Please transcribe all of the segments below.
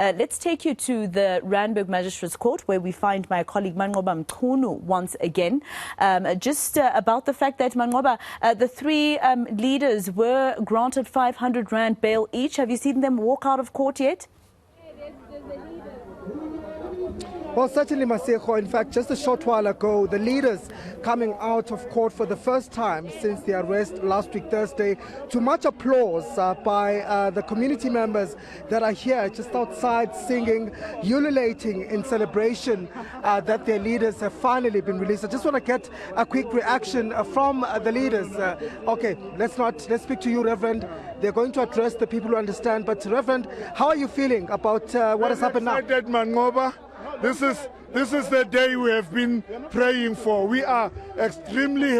Let's take you to the Randburg Magistrates Court, where we find my colleague Manqoba Mchunu once again. Just about the fact that, Manqoba, the three leaders were granted 500 Rand bail each. Have you seen them walk out of court yet? Well, certainly, Maseko. In fact, just a short while ago, the leaders coming out of court for the first time since the arrest last week, Thursday, to much applause by the community members that are here just outside singing, ululating in celebration that their leaders have finally been released. I just want to get a quick reaction from the leaders. Okay, let's speak to you, Reverend. They're going to address the people who understand. But, Reverend, how are you feeling about what has happened now? Excited, Manqoba. This is the day we have been praying for. We are extremely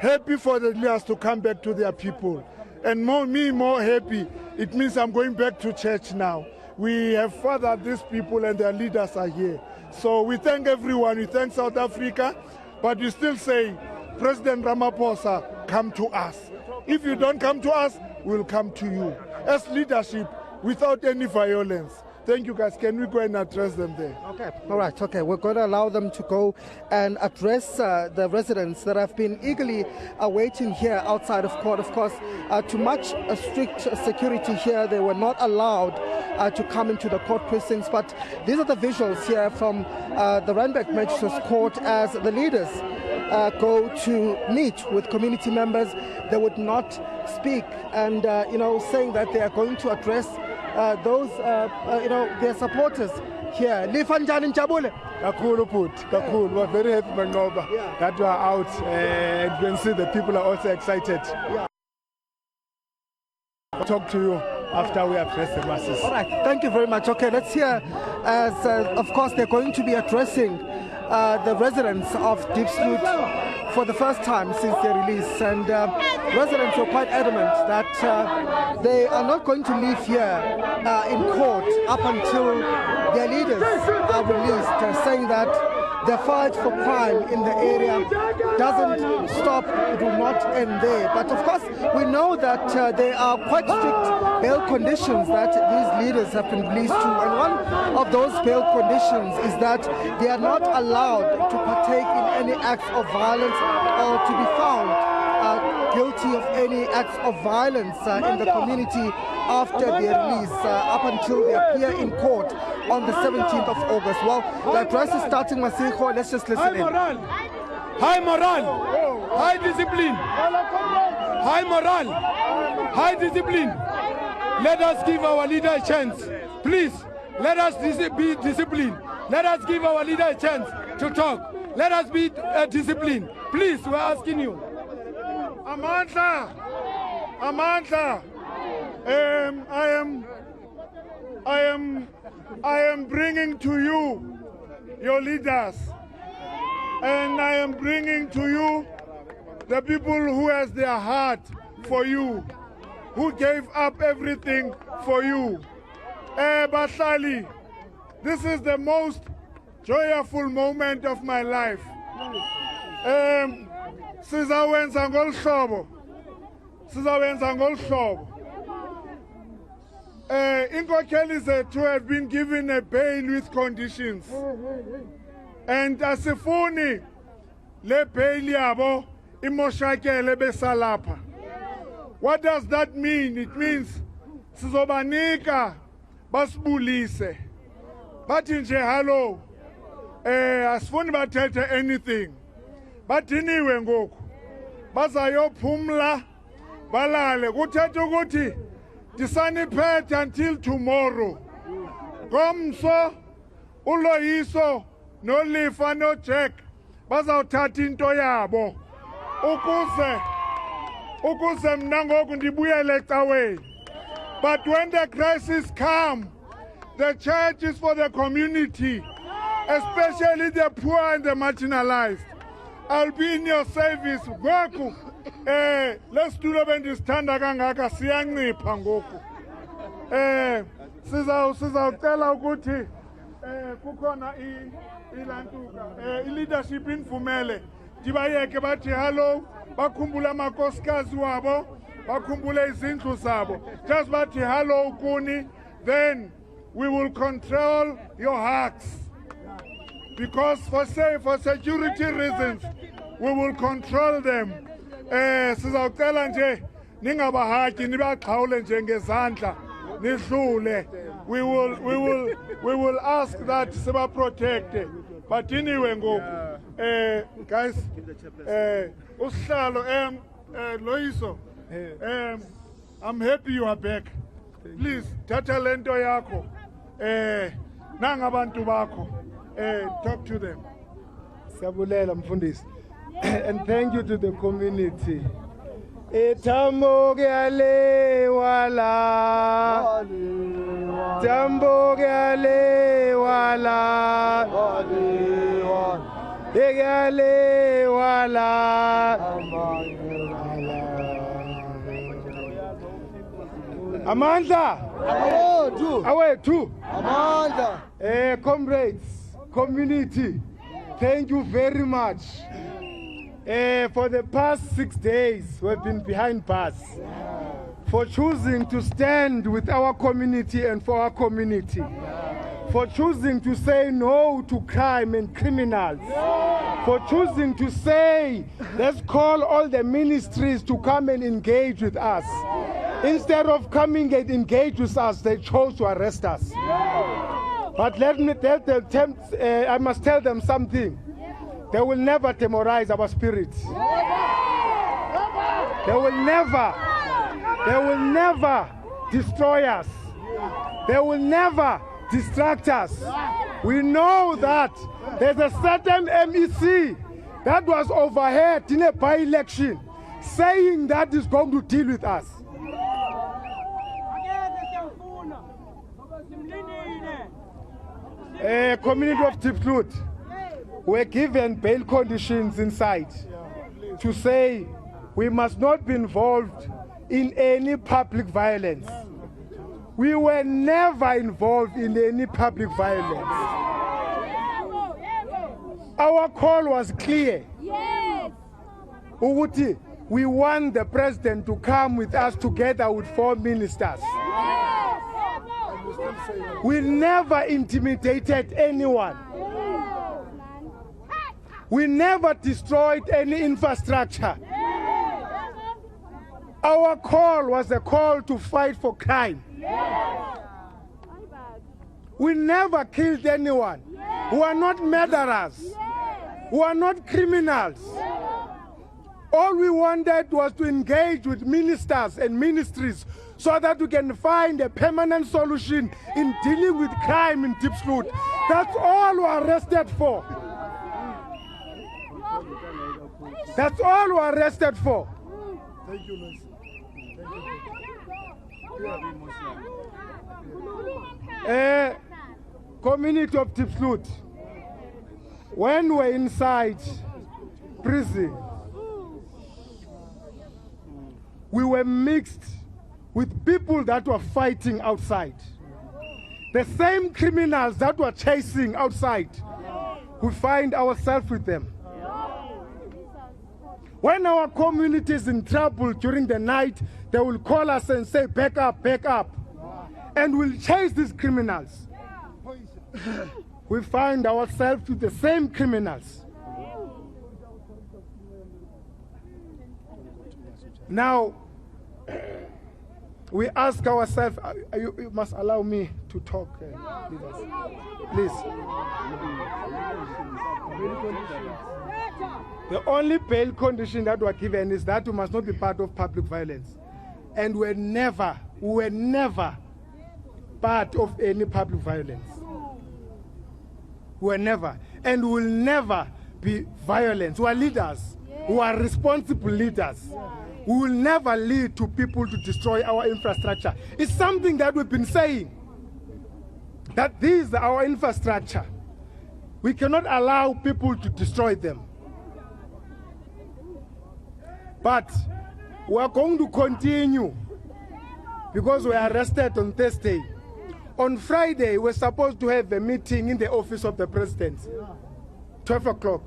happy for the leaders to come back to their people. And more happy, it means I'm going back to church now. We have fathered these people and their leaders are here. So we thank everyone, we thank South Africa, but we still say, President Ramaphosa, come to us. If you don't come to us, we'll come to you. As leadership, without any violence. Thank you, guys. Can we go and address them there? Okay. All right. Okay. We're going to allow them to go and address the residents that have been eagerly awaiting here outside of court. Of course, to much strict security here, they were not allowed to come into the court precincts. But these are the visuals here from the Randburg Magistrates Court as the leaders go to meet with community members. They would not speak, and saying that they are going to address those, their supporters here. Lifanjani Njabule. We're very happy, Manqoba, that we are out, and you can see the people are also excited. Yeah. I'll talk to you after we address the masses. All right, thank you very much. Okay, let's hear, as of course they're going to be addressing the residents of Diepsloot for the first time since their release, and residents were quite adamant that they are not going to leave here in court up until their leaders are released, saying that the fight for crime in the area doesn't stop, it will not end there. But of course, we know that there are quite strict bail conditions that these leaders have been released to. And one of those bail conditions is that they are not allowed to partake in any acts of violence or to be found guilty of any acts of violence in the community after their release, up until they appear in court on the 17th of August. Well, the address is starting, Masiko. Let's just listen in. High moral, high discipline, high moral, high discipline. Let us give our leader a chance. Please, let us be disciplined. Let us give our leader a chance to talk. Let us be disciplined. Please, we're asking you. Amandla, I am bringing to you your leaders, and I am bringing to you the people who has their heart for you, who gave up everything for you. Bahlali, this is the most joyful moment of my life. Sizawenza ngolhlobo. Inkokheli zethu have been given a bail with conditions, and asifuni le bail yabo imoshakele besalapha. What does that mean? It means sizobanika basibulise. Bathi nje hello, asifuni bathethe anything. Badiniwe ngoku, bazayophumla balale. Kuthetha ukuthi ndisaniphethe until tomorrow. Ngomso uLoyiso noLifa noJack bazawuthatha into yabo ukuze mna ngoku ndibuyele ecaweni. But when the crisis comes, the church is for the community, especially the poor and the marginalized. I'll be in your service. Ngoku let's do lo bendisithanda kangaka siyancipha ngoku. Sizawucela ukuthi kukhona ilantuka leadership invumele ndibayeke bathi hello, bakhumbule amakosikazi wabo, bakhumbule izindlu zabo, just bathi hello kuni, then we will control your hugs. Because for security reasons, we will control them. Sizawucela nje ningabahaki nibaqhawule nje ngezandla nihlule. We will ask that siba protected. But anyway, guys, usihlalo Loyiso, I'm happy you are back. Please, thatha lento yakho. Nangabantu bakho. Talk to them. Siyabulela mfundisi. And thank you to the community. Tambo ke ale wala. Tambo ke ale wala. Ke ale wala. Amandla. Awethu. Amandla. Comrades, community, thank you very much. For the past 6 days, we've been behind bars for choosing to stand with our community and for our community, for choosing to say no to crime and criminals, for choosing to say, let's call all the ministries to come and engage with us. Instead of coming and engage with us, they chose to arrest us. But let me tell them, I must tell them something. They will never terrorize our spirits. They will never destroy us. They will never distract us. We know that there's a certain MEC that was overheard in a by-election saying that is going to deal with us. Community of Diepsloot were given bail conditions inside to say we must not be involved in any public violence. We were never involved in any public violence. Our call was clear. Uguti, we want the president to come with us together with 4 ministers. We never intimidated anyone. We never destroyed any infrastructure. Our call was a call to fight for crime. We never killed anyone. We are not murderers. We are not criminals. All we wanted was to engage with ministers and ministries so that we can find a permanent solution in dealing with crime in Diepsloot. That's all we are arrested for. That's all we are arrested for. Thank you, Liz. Community of Diepsloot, when we're inside prison, we were mixed with people that were fighting outside. The same criminals that were chasing outside, we find ourselves with them. When our community is in trouble during the night, they will call us and say, back up, back up. And we'll chase these criminals. We find ourselves with the same criminals. Now, we ask ourselves, you must allow me to talk, please. The only bail condition that we're given is that we must not be part of public violence. And we were never part of any public violence. We were never, and we will never be violent. We are leaders. We are responsible leaders. We will never lead to people to destroy our infrastructure. It's something that we've been saying, that this is our infrastructure. We cannot allow people to destroy them. But we are going to continue because we are arrested on Thursday. On Friday, we're supposed to have a meeting in the office of the president, 12 o'clock.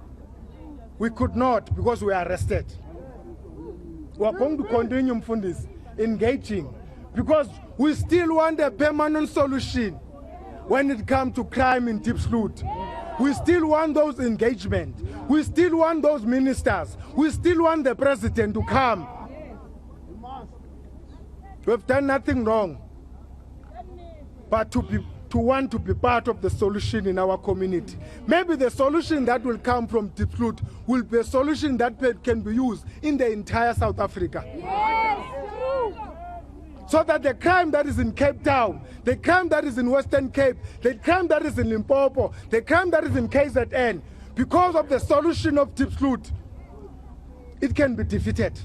We could not because we are arrested. We are going to continue, Mfundis, engaging because we still want a permanent solution when it comes to crime in Diepsloot. We still want those engagement. We still want those ministers. We still want the president to come. We've done nothing wrong, but to want to be part of the solution in our community. Maybe the solution that will come from Diepsloot will be a solution that can be used in the entire South Africa. Yes. So that the crime that is in Cape Town, the crime that is in Western Cape, the crime that is in Limpopo, the crime that is in KZN, because of the solution of Diepsloot, it can be defeated.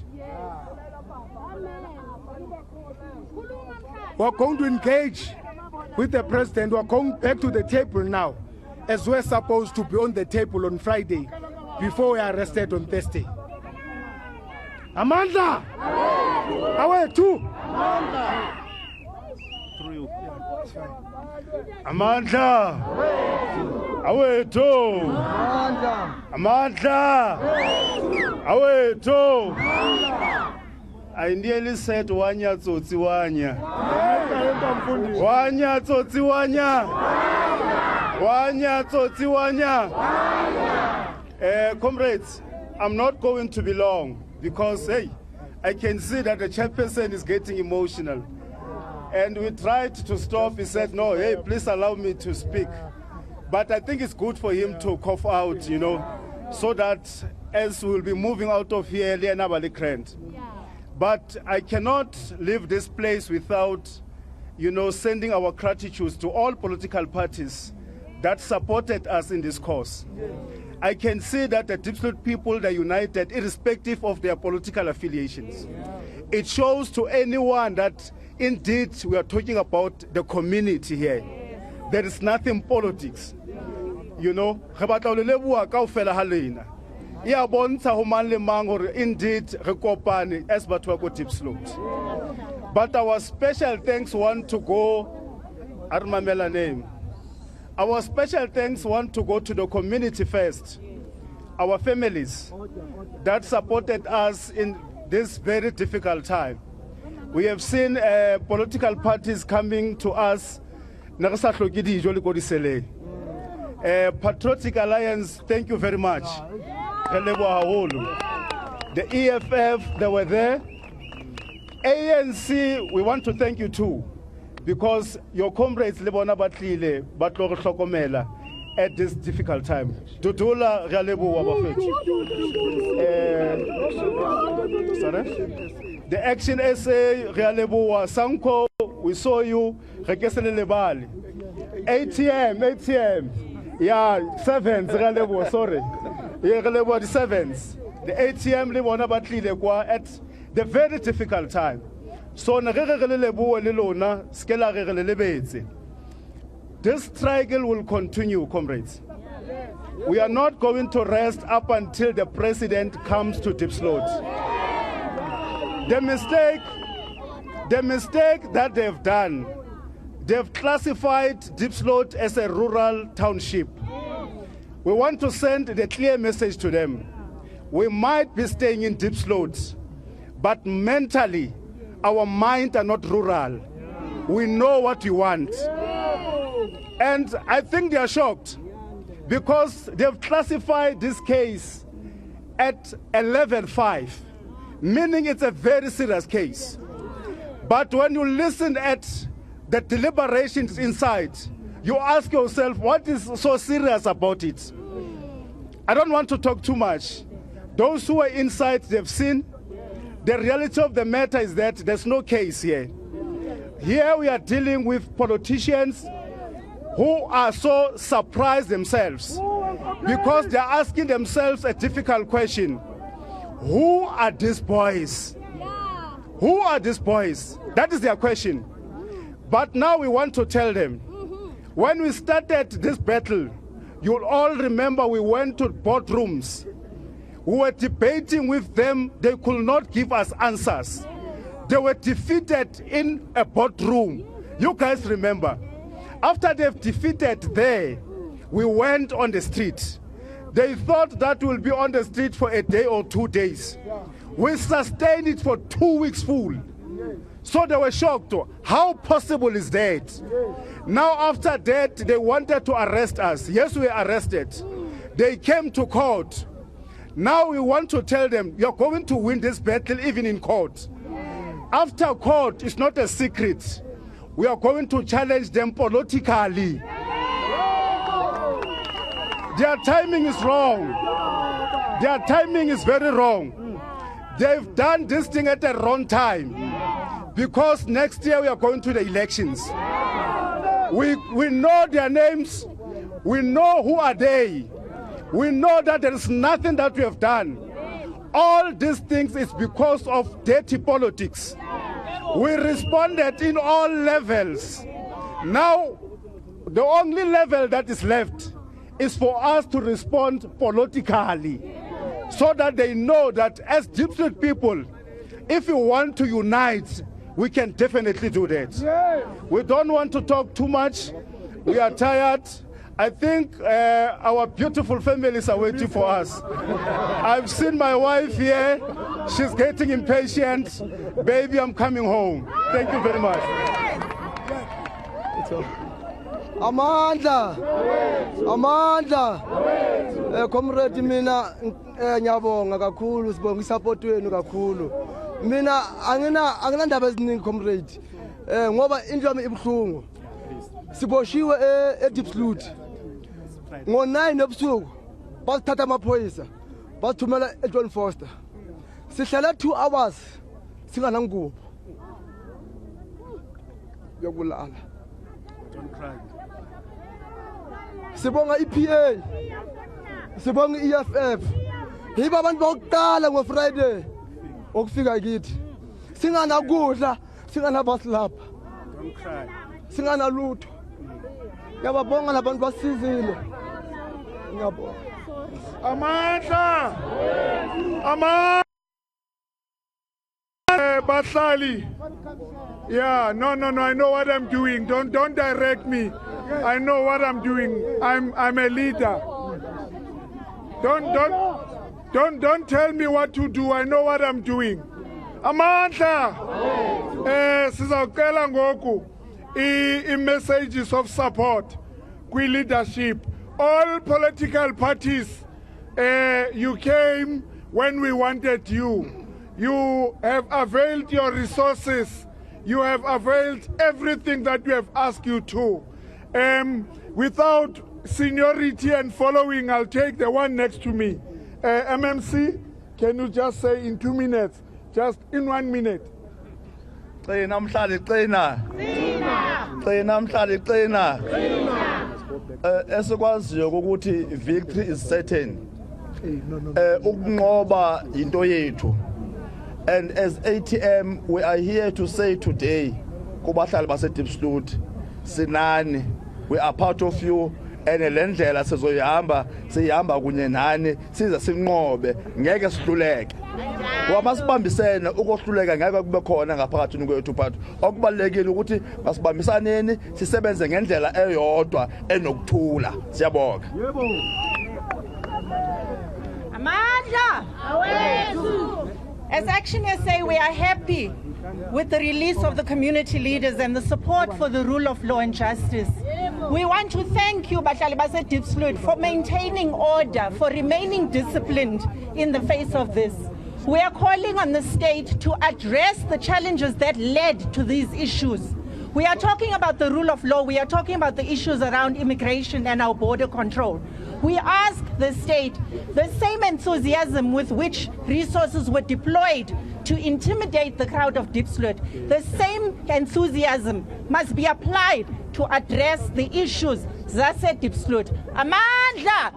We're going to engage with the president. We're going back to the table now, as we're supposed to be on the table on Friday before we are arrested on Thursday. Amanda! Away too! Amanda! Away too! Amanda! Away too! I nearly said wanya tsotsi wanya. Wanya tsotsi wanya. Wanya tsotsi wanya. Comrades, I'm not going to be long because, hey, I can see that the chairperson is getting emotional. And we tried to stop. He said, no, hey, please allow me to speak. But I think it's good for him to cough out, you know, so that as we'll be moving out of here, but I cannot leave this place without, you know, sending our gratitude to all political parties that supported us in this cause. I can see that the Diepsloot people are united irrespective of their political affiliations. It shows to anyone that indeed we are talking about the community here. There is nothing politics. You know, indeed as Diepsloot. But our special thanks want to go, I remember the name. Our special thanks want to go to the community first, our families that supported us in this very difficult time. We have seen political parties coming to us. Patriotic Alliance, thank you very much. The EFF, they were there. ANC, we want to thank you too, because your comrades at this difficult time. Tutula the Action SA, Sanko, we saw you. ATM. Yeah, sevens, sorry. The sevens. The ATM at the very difficult time. So this struggle will continue, comrades. We are not going to rest up until the president comes to Diepsloot. The mistake that they've done, they've classified Diepsloot as a rural township. We want to send the clear message to them. We might be staying in Diepsloot, but mentally, our minds are not rural. We know what we want. And I think they are shocked because they've classified this case at a level 5, meaning it's a very serious case. But when you listen at the deliberations inside, you ask yourself, what is so serious about it? I don't want to talk too much. Those who are inside, they've seen. The reality of the matter is that there's no case here. Here we are dealing with politicians who are so surprised themselves because they're asking themselves a difficult question. Who are these boys? Who are these boys? That is their question. But now we want to tell them, when we started this battle, you'll all remember we went to boardrooms. We were debating with them. They could not give us answers. They were defeated in a boardroom. You guys remember. After they've defeated there, we went on the street. They thought that we'll be on the street for a day or 2 days. We sustained it for 2 weeks full. So they were shocked. How possible is that? Now after that, they wanted to arrest us. Yes, we were arrested. They came to court. Now we want to tell them, you're going to win this battle even in court. After court, it's not a secret. We are going to challenge them politically. Their timing is wrong. Their timing is very wrong. They've done this thing at the wrong time. Because next year we are going to the elections. We know their names. We know who are they. We know that there is nothing that we have done. All these things is because of dirty politics. We responded in all levels. Now, the only level that is left is for us to respond politically, so that they know that as Diepsloot people, if we want to unite, we can definitely do that. We don't want to talk too much. We are tired. I think our beautiful families are waiting for us. I've seen my wife here. She's getting impatient. Baby, I'm coming home. Thank you very much. Amandla. Comrade mina ngiyabonga kakhulu sibonga isupport wenu kakhulu. Mina angina ndaba eziningi comrade. Ngoba indlu yami ibhlungu. Siboshiwe eDiepsloot. Ngo9 ebusuku basithatha amaphoyisa bathumela eJohn Foster. Sihlala 2 hours singana ngubo. Yokulala. Don't cry. Sibonga EPA. Sibonga EFF. Yiba abantu bokuqala ngoFriday okufika kithi. Singana kudla, singana basilapha. Don't cry. Singana lutho. Ngiyababonga labantu basizile. Ngiyabonga. Amandla. Amandla. Bahlali. Yeah, no, I know what I'm doing. Don't direct me. I know what I'm doing. I'm a leader. Don't tell me what to do. I know what I'm doing. Amandla. Sizawucela ngoku i-messages of support kwi-leadership. All political parties, you came when we wanted you. You have availed your resources. You have availed everything that we have asked you to. Without seniority and following, I'll take the one next to me. MMC, can you just say in 2 minutes, just in 1 minute? Esikwaziyo ukuthi victory is certain. Ukunqoba into yethu. And as ATM, we are here to say today, kubahlali base-Diepsloot, sinani, we are part of you, and lendlela sizoyihamba kunye nani, siza sinqobe, ngeke sihluleke. Masibambisene ukohluleka ngeke kube khona ngaphakathi kwethu but okubalekile ukuthi masibambisaneni sisebenze ngendlela eyodwa enokuthula. Siyabonga. Yebo. Amandla. As Action SA, we are happy with the release of the community leaders and the support for the rule of law and justice. We want to thank you, bahlali base-Diepsloot, for maintaining order, for remaining disciplined in the face of this. We are calling on the state to address the challenges that led to these issues. We are talking about the rule of law. We are talking about the issues around immigration and our border control. We ask the state, the same enthusiasm with which resources were deployed to intimidate the crowd of Diepsloot, the same enthusiasm must be applied to address the issues zase Diepsloot. Amandla!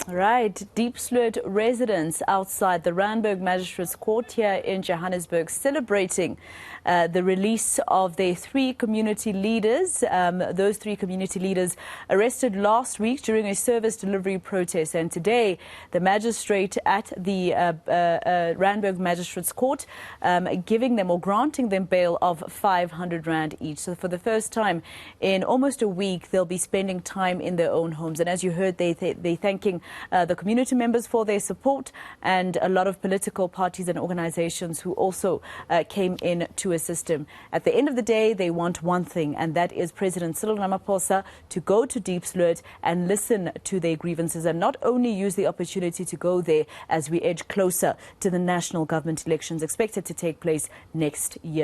Right, Diepsloot residents outside the Randburg Magistrates Court here in Johannesburg celebrating the release of their 3 community leaders. Those 3 community leaders arrested last week during a service delivery protest. And today, the magistrate at the Randburg Magistrates Court giving them or granting them bail of 500 Rand each. So for the first time in almost a week, they'll be spending time in their own homes. And as you heard, they're thanking the community members for their support and a lot of political parties and organizations who also came in to two-tier system. At the end of the day, they want one thing, and that is President Cyril Ramaphosa to go to Diepsloot and listen to their grievances, and not only use the opportunity to go there as we edge closer to the national government elections expected to take place next year.